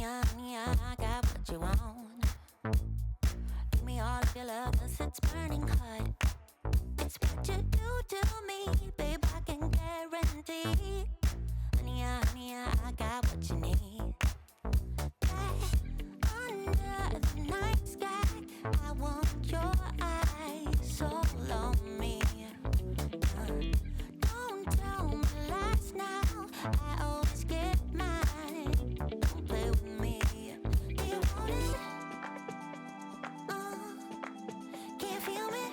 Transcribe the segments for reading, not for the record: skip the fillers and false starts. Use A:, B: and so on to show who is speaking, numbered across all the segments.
A: Honey, honey, I got what you want. Give me all of your love, 'cause it's burning hot. It's what you do to me, babe, I can guarantee. Honey, honey, I got what you need. Under the night sky, I want your eyes all on me. Don't tell me lies now, I always get mine. Don't play with me. Do you want it? Can you feel me?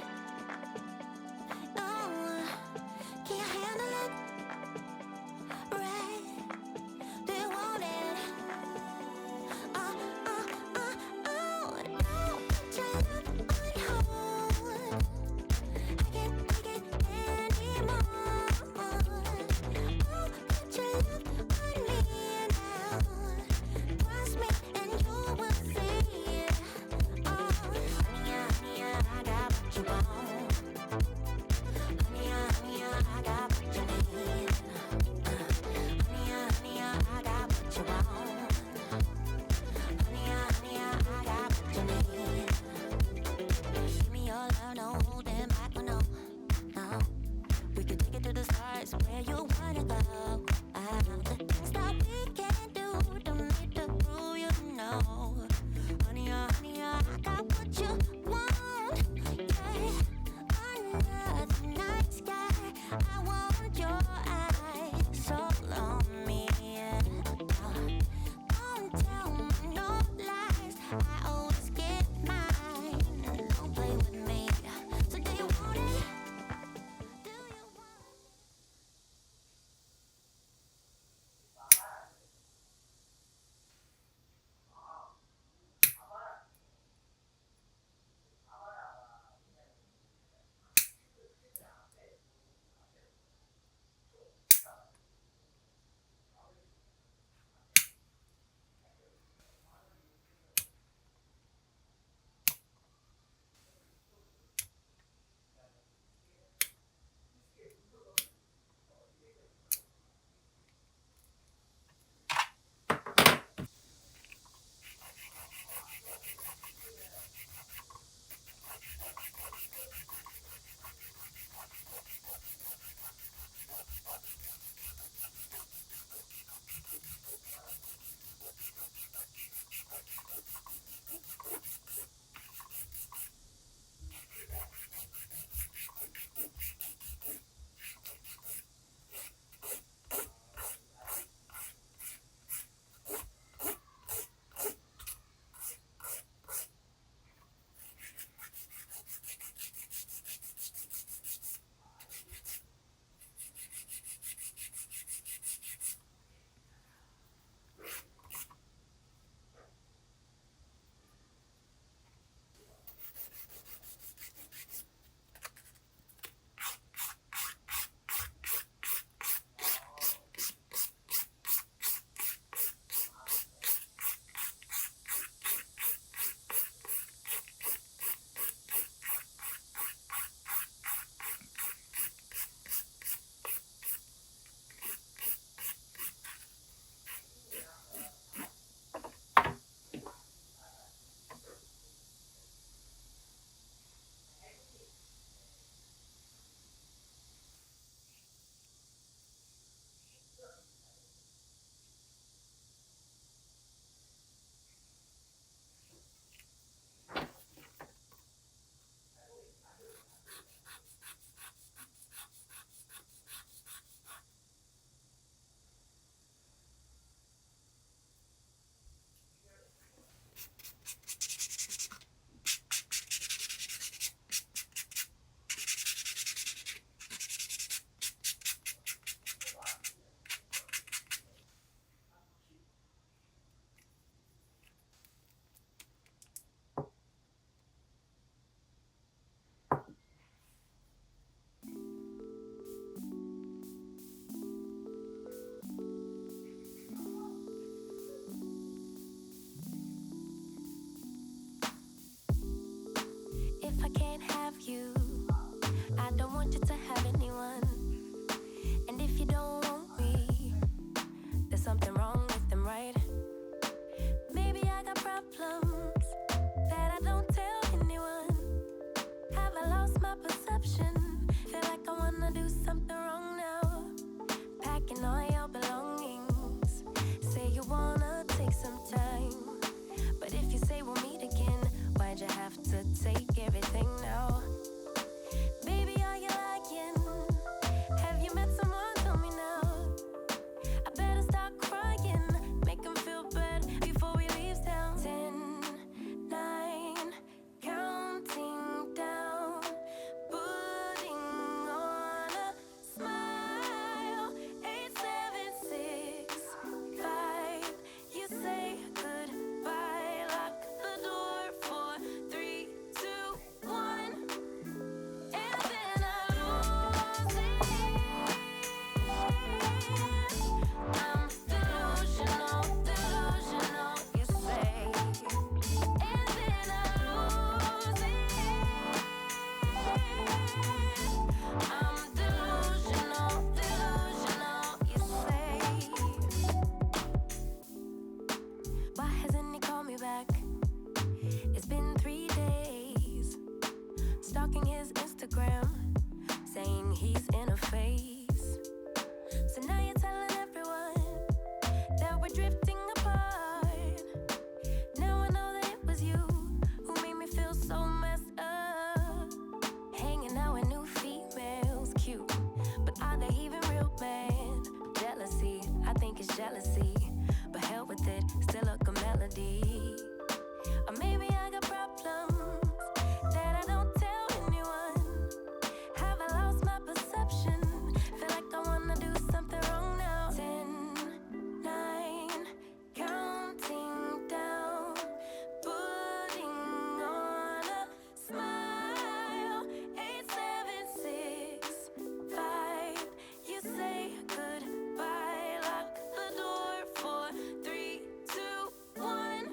A: Can you handle it? Right? Do you want it? Don't put your love on hold. I can't take it anymore. Oh, put your love on me now. Trust me and you will see. Oh, honey, honey, I got what you want. Honey, honey, I got what you need. Honey, honey, I got what you want. Honey, honey, I got what you need. Give me your love, no holding back, no. We could take it to the stars, where you wanna go. The things that we can do, don't need to prove you know. Honey, honey, I got what you want. Yeah, under the night sky, I want your eyes all on me. Don't tell me no lies, I always get mine. Don't play with me. So do you want it? Do you want it? packing all your belongings. Say you wanna take some time, but if you say we'll meet again, why'd you have to take everything now? Baby, are you lying? Have you met someone? Tell me now. I better start crying, make him feel bad before we leave town. 10, 9, counting down, putting on a smile. 8, 7, 6, 5. You say goodbye, lock the door for 3, 2, 1, and then I lose it. I'm delusional, delusional, you say, and then I lose it. I'm delusional, delusional, you say. Why hasn't he called me back? It's been 3 days. Stalking his Instagram, saying he's in a phase. So now you're telling everyone that we're drifting apart. Now I know that it was you who made me feel so messed up. Hanging out with new females, cute, but are they even real, man? Jealousy, I think it's jealousy, but hell with it, still a good melody. Or maybe I got problems that I don't tell anyone. Have I lost my perception? Feel like I wanna do something wrong now. 10, 9, counting down, putting on a smile. 8, 7, 6, 5. You say goodbye, lock the door for 3, 2, 1,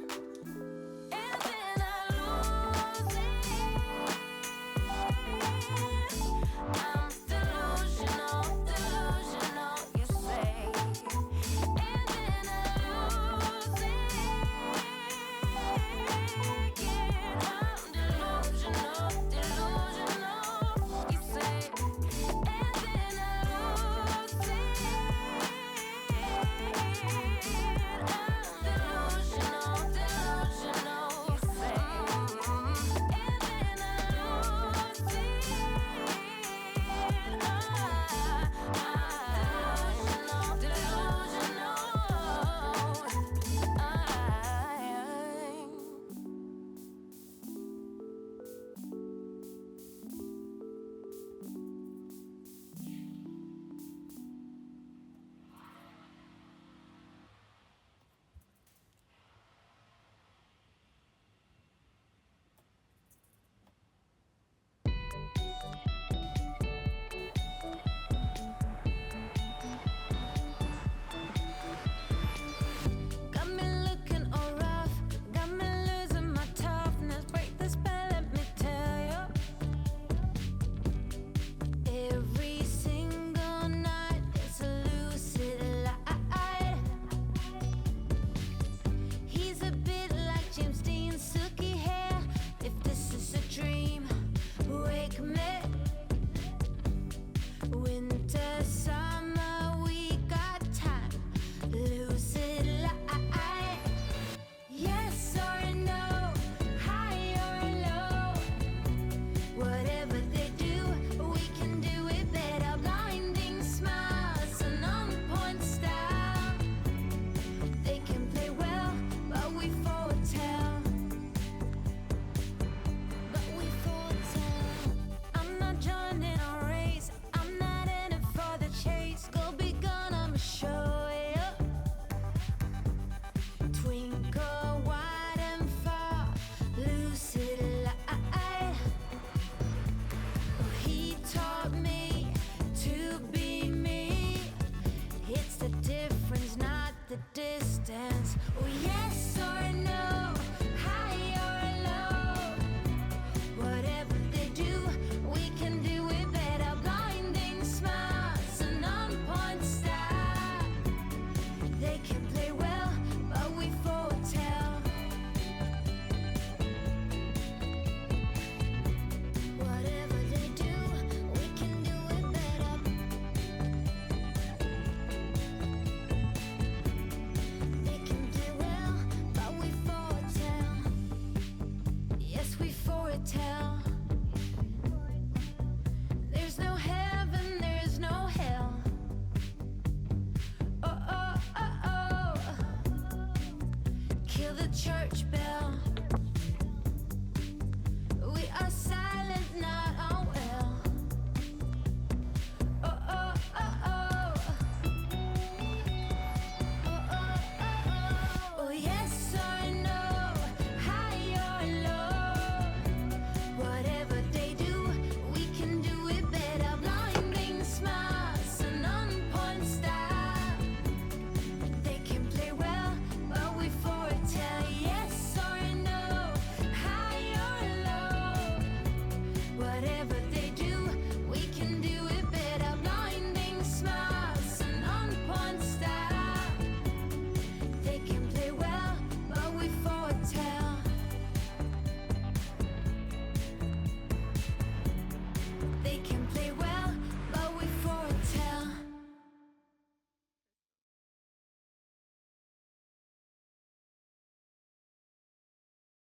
A: the church